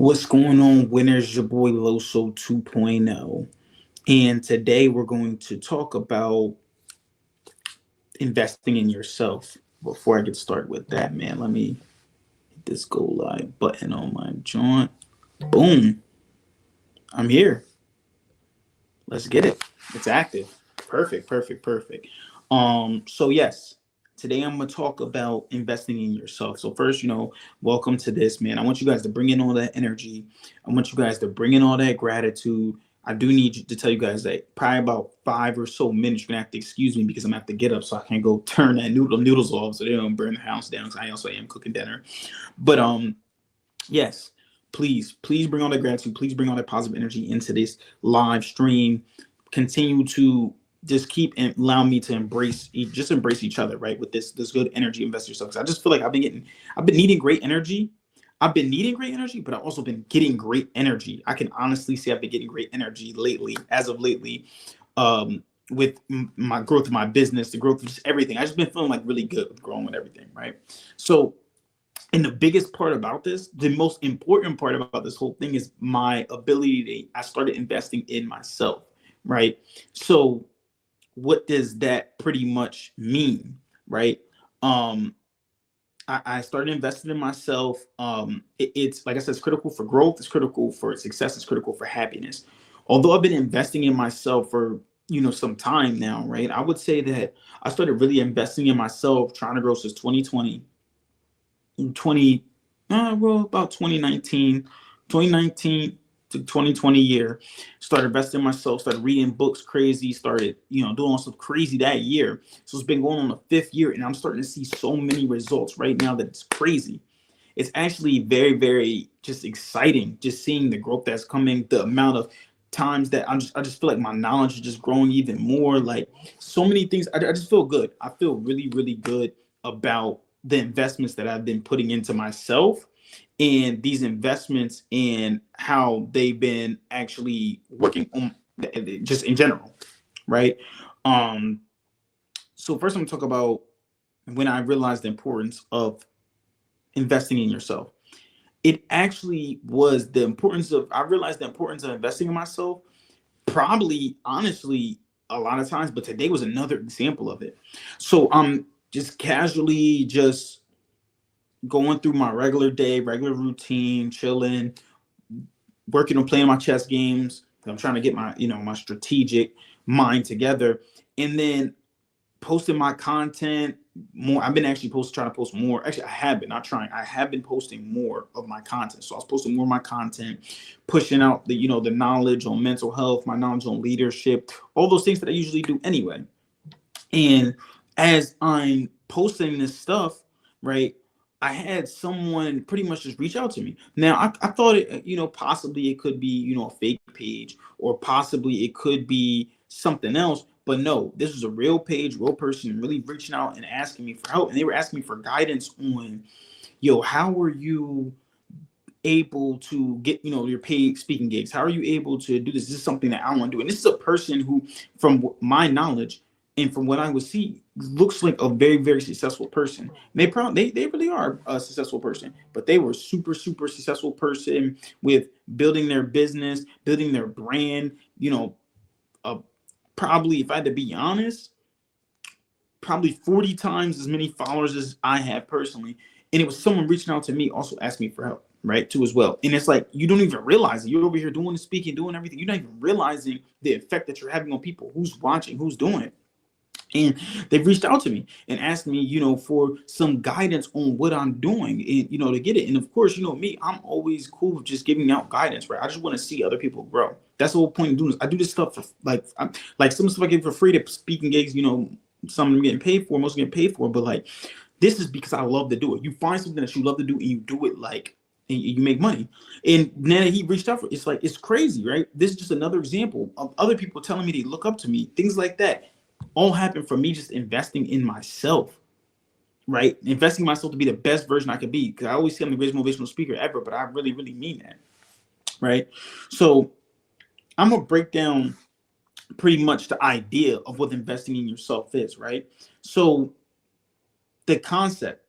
What's going on, winners? Your boy Loso 2.0. And today we're going to talk about investing in yourself. Before I get started with that, man, let me hit this go live button on my joint. Boom. I'm here. Let's get it. It's active. Perfect, perfect, perfect. So yes, today I'm gonna talk about investing in yourself. So first, welcome to this, man. I want you guys to bring in all that energy. I want you guys to bring in all that gratitude. I do need to tell you guys that probably about 5 or so minutes you're gonna have to excuse me because I'm gonna have to get up so I can go turn that noodles off so they don't burn the house down. Because I also am cooking dinner. But yes, please bring all that gratitude. Please bring all that positive energy into this live stream. Continue to just keep and allow me to embrace each other, right? With this good energy, invest yourself. Because I just feel like I've been needing great energy. I've been needing great energy, but I've also been getting great energy. I can honestly say I've been getting great energy lately, as of lately, with my growth of my business, the growth of just everything. I just been feeling like really good with growing with everything, right? So, and the biggest part about this, the most important part about this whole thing is my ability I started investing in myself, right? So what does that pretty much mean, right? Um, I started investing in myself. It's like I said, it's critical for growth, it's critical for success, it's critical for happiness. Although I've been investing in myself for some time now, right? I would say that I started really investing in myself, trying to grow since 2020 in 20 well about 2019 to 2020 year. Started investing in myself, started reading books crazy, started doing stuff crazy that year. So it's been going on the 5th year and I'm starting to see so many results right now that it's crazy. It's actually very, very just exciting just seeing the growth that's coming, the amount of times that I just feel like my knowledge is just growing even more. Like so many things. I just feel good. I feel really, really good about the investments that I've been putting into myself and these investments and how they've been actually working on just in general, right? Um, so first I'm gonna talk about when I realized the importance of investing in yourself. It actually was the importance of I realized the importance of investing in myself probably honestly a lot of times, but today was another example of it. So I'm just casually just going through my regular day, regular routine, chilling, working on playing my chess games. I'm trying to get my strategic mind together, and then posting my content more. I've been actually trying to post more. Actually, I have been not trying. I have been posting more of my content. So I was posting more of my content, pushing out the knowledge on mental health, my knowledge on leadership, all those things that I usually do anyway. And as I'm posting this stuff, right, I had someone pretty much just reach out to me. Now, I thought possibly it could be, a fake page or possibly it could be something else. But no, this was a real page, real person really reaching out and asking me for help. And they were asking me for guidance on, how are you able to get your paid speaking gigs? How are you able to do this? This is something that I want to do. And this is a person who, from my knowledge and from what I would see, looks like a very, very successful person. They really are a successful person, but they were super, super successful person with building their business, building their brand. Uh, Probably, if I had to be honest, probably 40 times as many followers as I have personally. And it was someone reaching out to me, also asking me for help, right? Too, as well. And it's like, you don't even realize it. You're over here doing the speaking, doing everything. You're not even realizing the effect that you're having on people, who's watching, who's doing it. And they've reached out to me and asked me, for some guidance on what I'm doing and, to get it. And of course, me, I'm always cool with just giving out guidance, right? I just want to see other people grow. That's the whole point of doing this. I do this stuff for like some stuff I get for free to speaking gigs, some of them getting paid for, most of them getting paid for, but like this is because I love to do it. You find something that you love to do and you do it like and you make money. And now that he reached out for it's like it's crazy, right? This is just another example of other people telling me they look up to me, things like that. All happened from me just investing in myself, right? Investing in myself to be the best version I could be. Because I always say I'm the greatest motivational speaker ever, but I really, really mean that, right? So I'm gonna break down pretty much the idea of what investing in yourself is, right? So the concept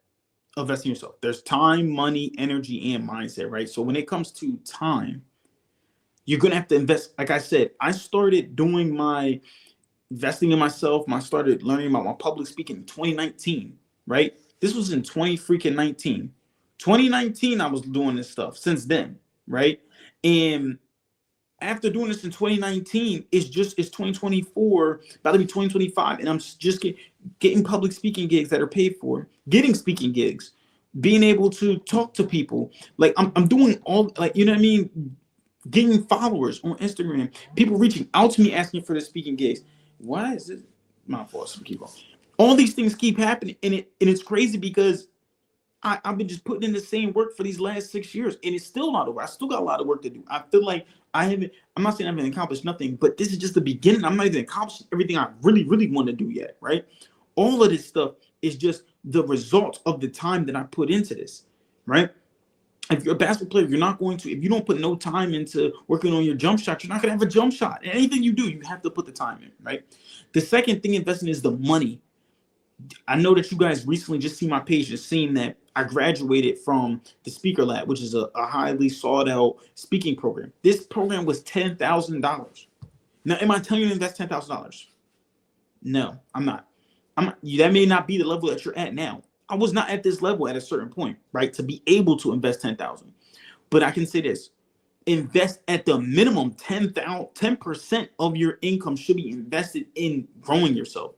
invest in yourself. There's time, money, energy, and mindset, right? So when it comes to time, you're gonna have to invest. Like I said, I started doing my investing in myself. I started learning about my public speaking in 2019, right? This was in 20 freaking 19. 2019, I was doing this stuff since then, right? And after doing this in 2019, it's 2024, about to be 2025, and I'm just getting public speaking gigs that are paid for, getting speaking gigs, being able to talk to people. Like I'm doing all, like, you know what I mean? Getting followers on Instagram, people reaching out to me asking for the speaking gigs. Why is this my fault? Keep on. All these things keep happening, and it's crazy because I've been just putting in the same work for these last 6 years, and it's still not over. I still got a lot of work to do. I feel like I'm not saying I haven't accomplished nothing, but this is just the beginning. I'm not even accomplished everything I really, really want to do yet, right? All of this stuff is just the result of the time that I put into this, right? If you're a basketball player, if you don't put no time into working on your jump shot, you're not going to have a jump shot. And anything you do, you have to put the time in, right? The second thing investing is the money. I know that you guys recently just see my page, just seeing that I graduated from the Speaker Lab, which is a highly sought out speaking program. This program was $10,000. Now, am I telling you to invest $10,000? No, I'm not. That may not be the level that you're at now. I was not at this level at a certain point, right? To be able to invest 10,000. But I can say this: invest at the minimum 10% of your income should be invested in growing yourself.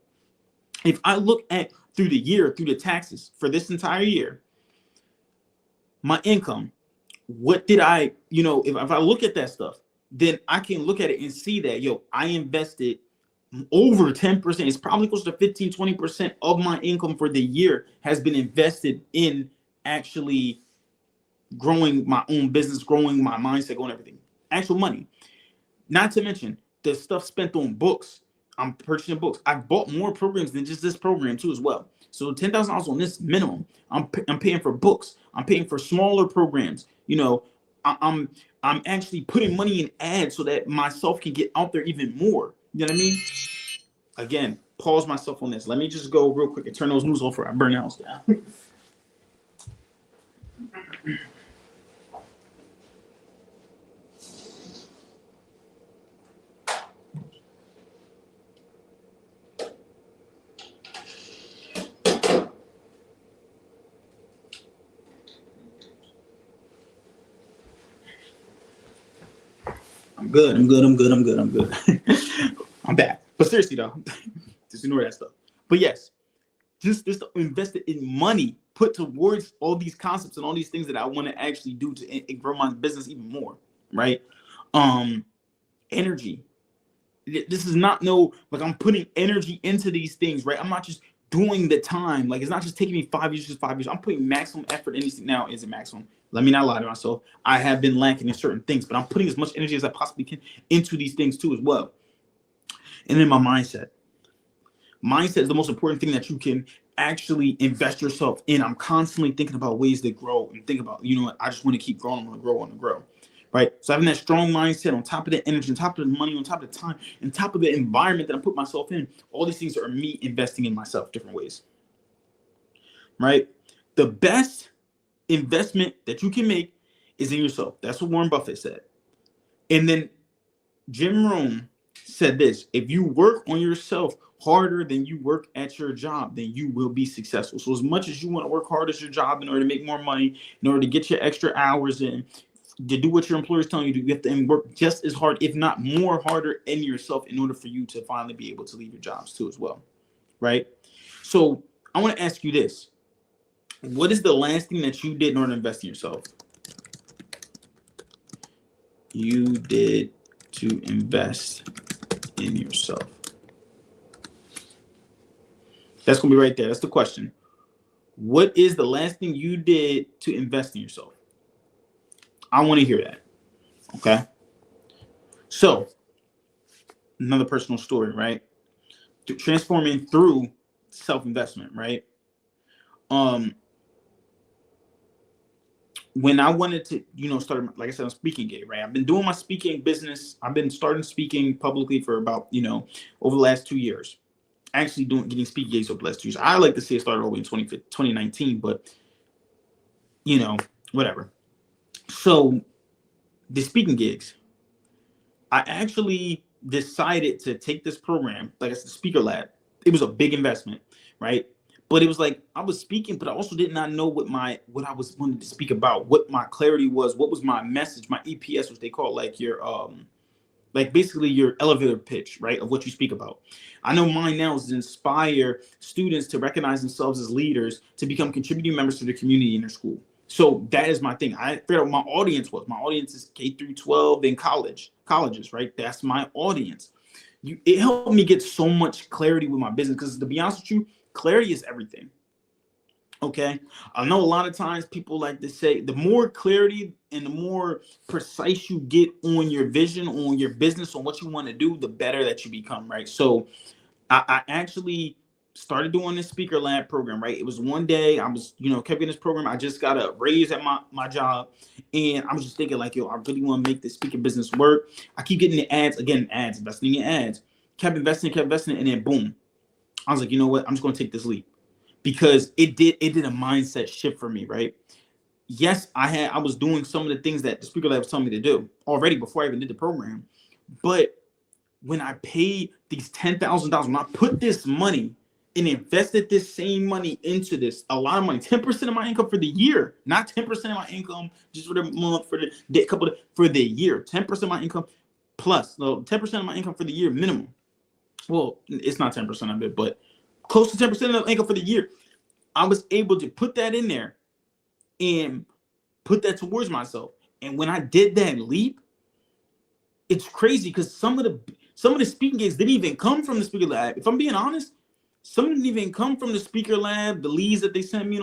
If I look at through the year, through the taxes for this entire year, my income, what did I, if I look at that stuff, then I can look at it and see that, I invested over 10%. It's probably close to 15, 20% of my income for the year has been invested in actually growing my own business, growing my mindset, growing everything. Actual money. Not to mention the stuff spent on books. I'm purchasing books. I've bought more programs than just this program too as well. So $10,000 on this minimum. I'm paying for books. I'm paying for smaller programs. I'm actually putting money in ads so that myself can get out there even more. You know what I mean? Again, pause myself on this. Let me just go real quick and turn those news off before I burn the house down. I'm good. I'm back. But seriously though, just ignore that stuff. But yes, just invested in money put towards all these concepts and all these things that I want to actually do to grow my business even more, right? Energy. This is not like I'm putting energy into these things, right? I'm not just doing the time. Like, it's not just taking me 5 years, just 5 years. I'm putting maximum effort in these. Now, is it maximum? Let me not lie to myself. I have been lacking in certain things, but I'm putting as much energy as I possibly can into these things too as well. And then my mindset. Mindset is the most important thing that you can actually invest yourself in. I'm constantly thinking about ways to grow and think about, I just want to keep growing. I want to grow. Right. So having that strong mindset on top of the energy, on top of the money, on top of the time, on top of the environment that I put myself in, all these things are me investing in myself different ways. Right. The best investment that you can make is in yourself. That's what Warren Buffett said. And then Jim Rohn said this: if you work on yourself harder than you work at your job, then you will be successful. So as much as you want to work hard at your job in order to make more money, in order to get your extra hours in, to do what your employer is telling you to do, you have to work just as hard, if not more harder, in yourself in order for you to finally be able to leave your jobs too as well, right? So I want to ask you this: what is the last thing that you did in order to invest in yourself? You did to invest in yourself. That's going to be right there. That's the question. What is the last thing you did to invest in yourself? I want to hear that. Okay. So, another personal story, right? Transforming through self-investment, right? When I wanted to, start, like I said, I'm speaking gig, right? I've been doing my speaking business. I've been starting speaking publicly for about, over the last 2 years. Actually getting speaking gigs over the last 2 years. I like to say it started over in 2019, but whatever. So the speaking gigs, I actually decided to take this program, like it's the Speaker Lab. It was a big investment, right? But it was like I was speaking, but I also did not know what I was wanting to speak about, what my clarity was, what was my message, my EPS, which they call like your like basically your elevator pitch, right, of what you speak about. I know mine now is to inspire students to recognize themselves as leaders, to become contributing members to the community in their school. So that is my thing. I figured out what my audience was. My audience is K through 12 and colleges, right? That's my audience. It helped me get so much clarity with my business because, to be honest with you, clarity is everything. Okay, I know a lot of times people like to say the more clarity and the more precise you get on your vision, on your business, on what you want to do, the better that you become, right? So I actually started doing this Speaker Lab program, right? It was one day I was, kept getting this program. I just got a raise at my job, and I was just thinking like, yo, I really want to make this speaker business work. I keep getting the ads, investing in ads, kept investing, and then boom, I was like, you know what? I'm just going to take this leap. Because it did a mindset shift for me, right? Yes, I was doing some of the things that the Speaker Lab was telling me to do already before I even did the program. But when I paid these $10,000, when I put this money and invested this same money into this, a lot of money, 10% of my income for the year, not 10% of my income just for the month, for the for the year, 10% of my income plus, no, 10% of my income for the year minimum. Well, it's not 10% of it, but close to 10% of the income for the year. I was able to put that in there and put that towards myself. And when I did that leap, it's crazy because some of the speaking gigs didn't even come from the Speaker Lab. If I'm being honest, some didn't even come from the Speaker Lab, the leads that they sent me.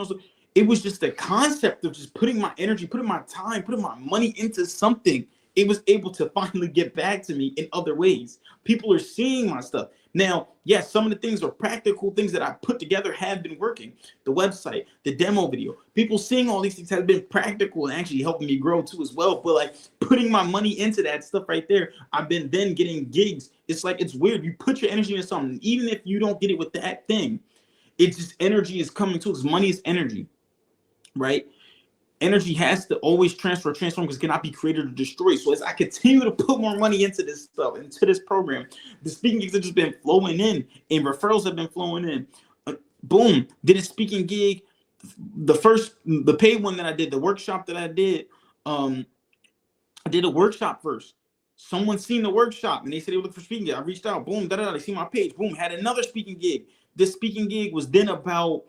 It was just the concept of just putting my energy, putting my time, putting my money into something. It was able to finally get back to me in other ways. People are seeing my stuff. Now, yes, some of the things are practical things that I put together have been working. The website, the demo video, people seeing all these things have been practical and actually helping me grow too as well. But like putting my money into that stuff right there, I've been then getting gigs. It's like, it's weird. You put your energy into something, even if you don't get it with that thing, it's just energy is coming to us. Money is energy, right? Energy has to always transform because it cannot be created or destroyed. So as I continue to put more money into this stuff, into this program, the speaking gigs have just been flowing in and referrals have been flowing in. Boom, did a speaking gig. The paid one that I did, the workshop that I did, I did a workshop first. Someone seen the workshop and they said they were looking for speaking gig. I reached out, boom, they see my page, boom, had another speaking gig. This speaking gig was then about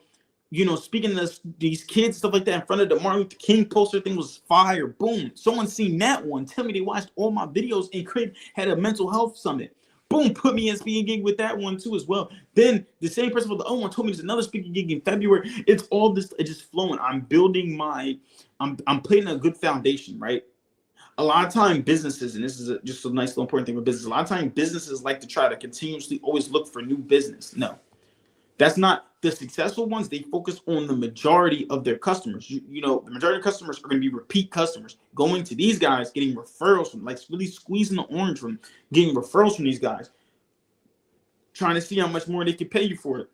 speaking to these kids, stuff like that, in front of the Martin Luther King poster. Thing was fire. Boom. Someone seen that one. Tell me they watched all my videos and had a mental health summit. Boom. Put me in speaking gig with that one too as well. Then the same person with the other one told me there's another speaking gig in February. It's all this. It's just flowing. I'm building I'm putting a good foundation, right? A lot of time businesses, and this is just a nice little important thing with business. A lot of time businesses like to try to continuously always look for new business. No. That's not the successful ones. They focus on the majority of their customers. The majority of customers are going to be repeat customers. Going to these guys, getting referrals from, like really squeezing the orange from getting referrals from these guys, trying to see how much more they can pay you for it.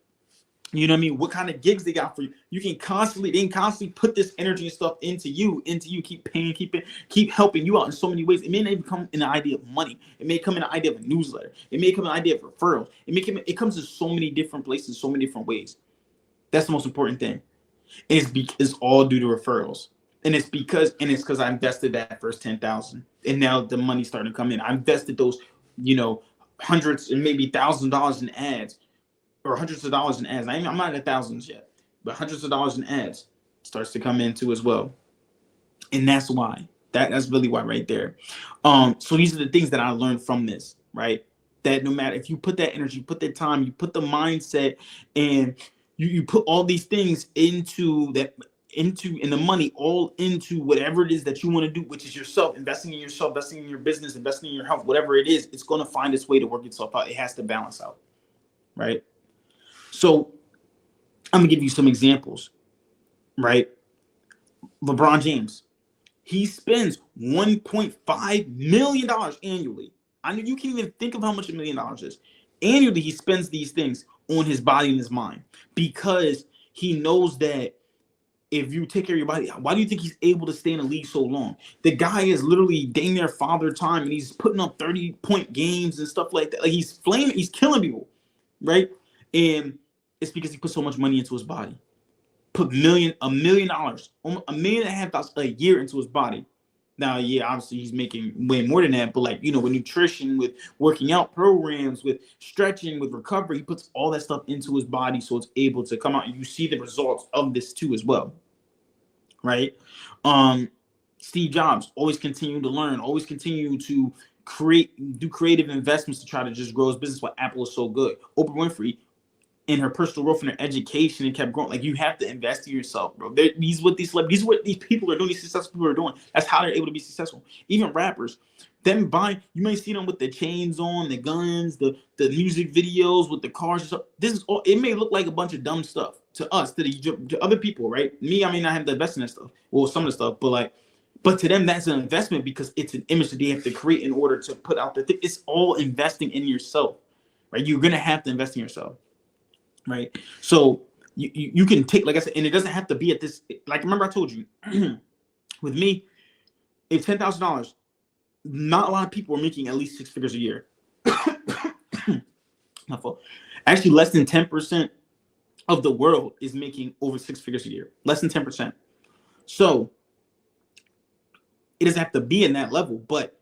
You know what I mean? What kind of gigs they got for you? They can constantly put this energy and stuff into you, keep paying, keep helping you out in so many ways. It may not even come in the idea of money. It may come in the idea of a newsletter. It may come in the idea of referrals. It comes in so many different places, so many different ways. That's the most important thing. And it's all due to referrals. And it's because I invested that first 10,000, and now the money's starting to come in. I invested those, hundreds and maybe $1,000 in ads. Or hundreds of dollars in ads. I'm not at thousands yet, but hundreds of dollars in ads starts to come into as well. And that's why. That's really why right there. So these are the things that I learned from this, right? That no matter if you put that energy, you put that time, you put the mindset, and you put all these things into the money, all into whatever it is that you want to do, which is yourself, investing in yourself, investing in your business, investing in your health, whatever it is, it's going to find its way to work itself out. It has to balance out, right? So I'm gonna give you some examples, right? LeBron James, he spends $1.5 million annually. I know you can't even think of how much $1 million is. Annually, he spends these things on his body and his mind because he knows that if you take care of your body, why do you think he's able to stay in the league so long? The guy is literally dang near father time, and he's putting up 30-point games and stuff like that. Like he's flaming, he's killing people, right? And it's because he put so much money into his body. Put $1 million, almost $1.5 million a year into his body. Now, yeah, obviously he's making way more than that, but like, you know, with nutrition, with working out programs, with stretching, with recovery, he puts all that stuff into his body so it's able to come out, and you see the results of this too as well, right? Steve Jobs always continue to learn, always continue to do creative investments to try to just grow his business. Why Apple is so good. Oprah Winfrey, in her personal growth and her education, and kept growing. Like, you have to invest in yourself, bro. These what these people are doing. These successful people are doing. That's how they're able to be successful. Even rappers, them buying. You may see them with the chains on, the guns, the music videos with the cars and stuff. This is all. It may look like a bunch of dumb stuff to us, to other people, right? Me, I may not have to invest in that stuff. Well, some of the stuff, but to them, that's an investment because it's an image that they have to create in order to put out the thing. It's all investing in yourself, right? You're gonna have to invest in yourself. Right. So you can take, like I said, and it doesn't have to be at this. Like, remember I told you, with me, it's $10,000. Not a lot of people are making at least 6 figures a year. My fault. Actually, less than 10% of the world is making over 6 figures a year. Less than 10%. So it doesn't have to be in that level, but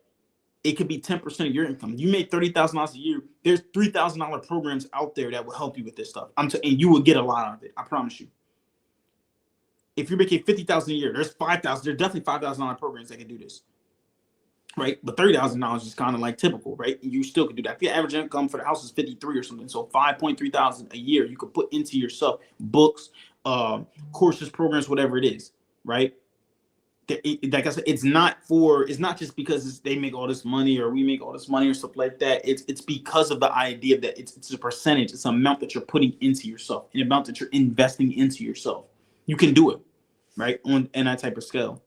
it could be 10% of your income. You make $30,000 a year. There's $3,000 programs out there that will help you with this stuff. And you will get a lot out of it. I promise you. If you're making $50,000 a year, there's $5,000. There's definitely $5,000 programs that can do this, right? But $30,000 is kind of like typical, right? You still can do that. If your average income for the house is 53 or something, so 5.3 thousand a year, you could put into yourself books, courses, programs, whatever it is, right? Like I said, it's not just because they make all this money or we make all this money or stuff like that. It's because of the idea that it's a percentage. It's an amount that you're putting into yourself, an amount that you're investing into yourself. You can do it, right? In that type of scale.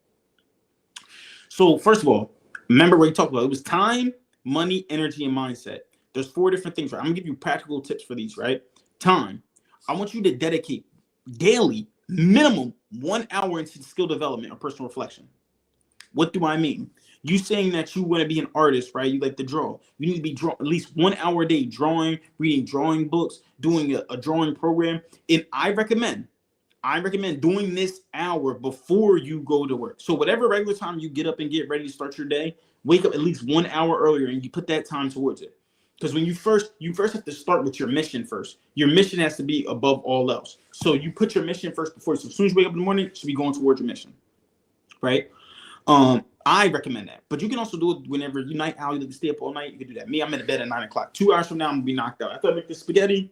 So first of all, remember what we talked about. It was time, money, energy, and mindset. There's 4 different things, right? I'm gonna give you practical tips for these, right? Time. I want you to dedicate daily minimum 1 hour into skill development or personal reflection. What do I mean? You saying that you want to be an artist, right? You like to draw. You need to be at least 1 hour a day drawing, reading drawing books, doing a drawing program. And I recommend doing this hour before you go to work. So whatever regular time you get up and get ready to start your day, wake up at least 1 hour earlier and you put that time towards it. Because when you first have to start with your mission first. Your mission has to be above all else. So you put your mission first before. So as soon as you wake up in the morning, you should be going towards your mission, right? I recommend that. But you can also do it whenever you night owl, you like to stay up all night. You can do that. Me, I'm in bed at 9 o'clock. 2 hours from now, I'm gonna be knocked out. After I make this spaghetti,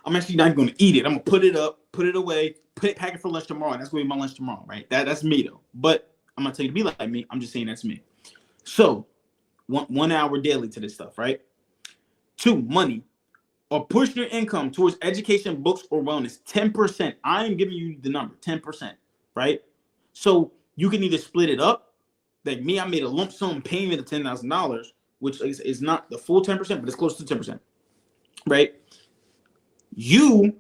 I'm actually not gonna eat it. I'm gonna put it up, put it away, pack it for lunch tomorrow. And that's gonna be my lunch tomorrow, right? That's me though. But I'm not telling you to be like me. I'm just saying that's me. So 1 hour daily to this stuff, right? 2, money. Or push your income towards education, books, or wellness. 10%. I am giving you the number, 10%, right? So you can either split it up. Like me, I made a lump sum payment of $10,000, which is not the full 10%, but it's close to 10%, right? You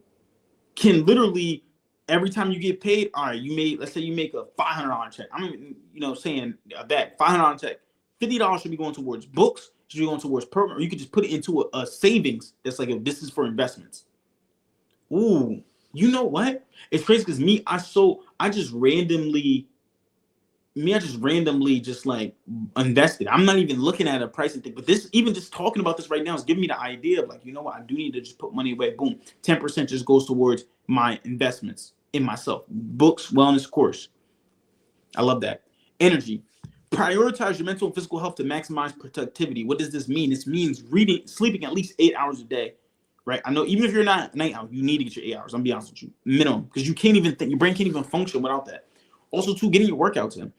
can literally, every time you get paid, all right, let's say you make a $500 check. I'm saying that $500 check, $50 should be going towards books, should be going towards program, or you could just put it into a savings that's like, this is for investments. Ooh, you know what? It's crazy because I just randomly just like invested. I'm not even looking at a pricing thing, but this, even just talking about this right now, is giving me the idea of like, you know what? I do need to just put money away. Boom, 10% just goes towards my investments in myself, books, wellness, course. I love that. Energy. Prioritize your mental and physical health to maximize productivity. What does this mean? This means sleeping at least 8 hours a day, right? I know even if you're not a night owl, you need to get your 8 hours. I'm gonna be honest with you, minimum, because you can't even think, your brain can't even function without that. Also, too, getting your workouts in.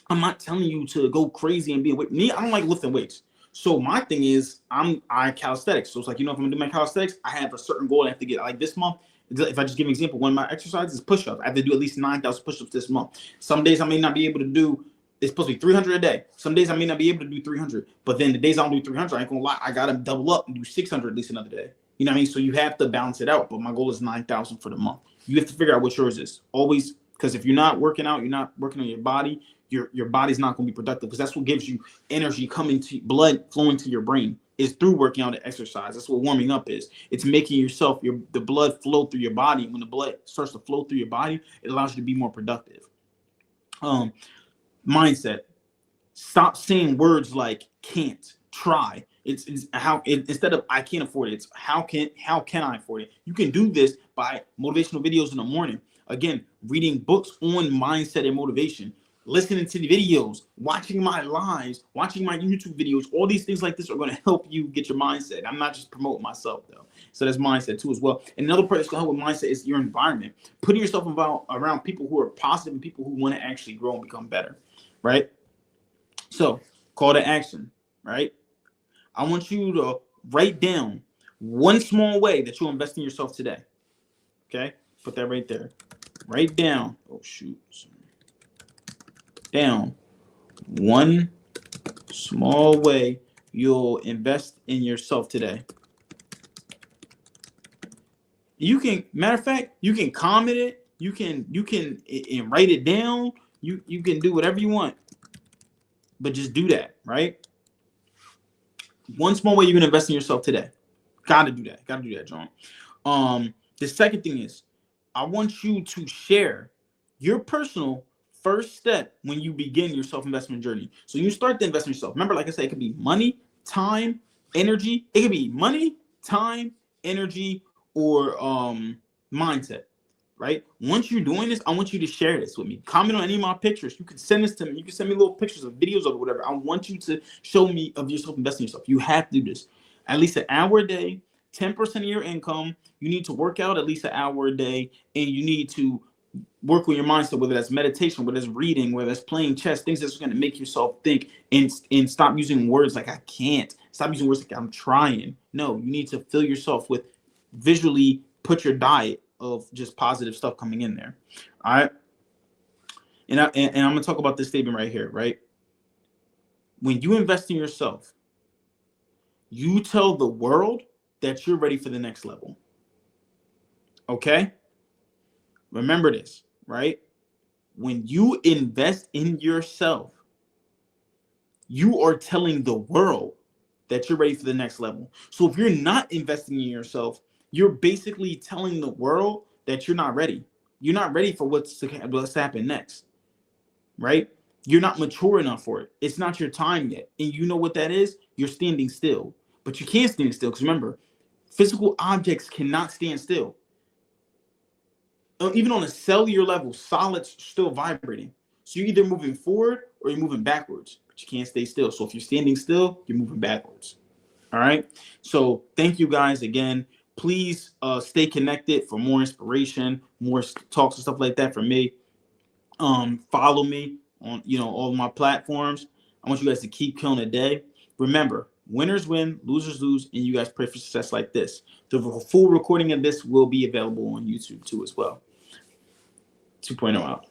I'm not telling you to go crazy and be awake. Me, I don't like lifting weights. So my thing is, I calisthenics. So it's like, if I'm gonna do my calisthenics, I have a certain goal I have to get. Like this month, if I just give an example, one of my exercises is push-ups. I have to do at least 9,000 push-ups this month. Some days I may not be able to do. It's supposed to be 300 a day. Some days I may not be able to do 300, but then the days I don't do 300, I ain't gonna lie, I gotta double up and do 600 at least another day. You know what I mean? So you have to balance it out. But my goal is 9,000 for the month. You have to figure out what yours is. Always, because if you're not working out, you're not working on your body, your body's not going to be productive, because that's what gives you energy coming to blood flowing to your brain is through working out and exercise. That's what warming up is. It's making yourself the blood flow through your body. When the blood starts to flow through your body, it allows you to be more productive. Mindset. Stop saying words like can't, try. It's instead of I can't afford it, it's how can I afford it? You can do this by motivational videos in the morning. Again, reading books on mindset and motivation, listening to the videos, watching my lives, watching my YouTube videos. All these things like this are going to help you get your mindset. I'm not just promoting myself though. So that's mindset too as well. And another part that's going to help with mindset is your environment. Putting yourself around people who are positive and people who want to actually grow and become better, right? So call to action, right? I want you to write down one small way that you'll invest in yourself today. Okay? Put that right there. Write down. Oh, shoot. Down one small way you'll invest in yourself today. You can, matter of fact, you can comment it. You can and write it down. You can do whatever you want, but just do that, right? One small way you can invest in yourself today. Gotta do that, John. The second thing is, I want you to share your personal first step when you begin your self-investment journey. So you start to invest in yourself. Remember, like I said, it could be money, time, energy. It could be money, time, energy, or mindset, right? Once you're doing this, I want you to share this with me. Comment on any of my pictures. You can send this to me. You can send me little pictures of videos of whatever. I want you to show me of yourself investing in yourself. You have to do this. At least an hour a day, 10% of your income. You need to work out at least an hour a day, and you need to work with your mindset, whether that's meditation, whether that's reading, whether that's playing chess, things that's going to make yourself think, and stop using words like I can't. Stop using words like I'm trying. No, you need to fill yourself with visually put your diet of just positive stuff coming in there. All right. And I'm going to talk about this statement right here, right? When you invest in yourself, you tell the world that you're ready for the next level. Okay? Remember this, right? When you invest in yourself, you are telling the world that you're ready for the next level. So if you're not investing in yourself, you're basically telling the world that you're not ready. You're not ready for what's to happen next, right? You're not mature enough for it. It's not your time yet. And you know what that is? You're standing still. But you can't stand still, because remember, physical objects cannot stand still. Even on a cellular level, solids still vibrating. So you're either moving forward or you're moving backwards, but you can't stay still. So if you're standing still, you're moving backwards. All right. So thank you guys again. Please stay connected for more inspiration, more talks and stuff like that from me. Follow me on all my platforms. I want you guys to keep killing the day. Remember, winners win, losers lose, and you guys pray for success like this. The full recording of this will be available on YouTube too as well. 2.0 out.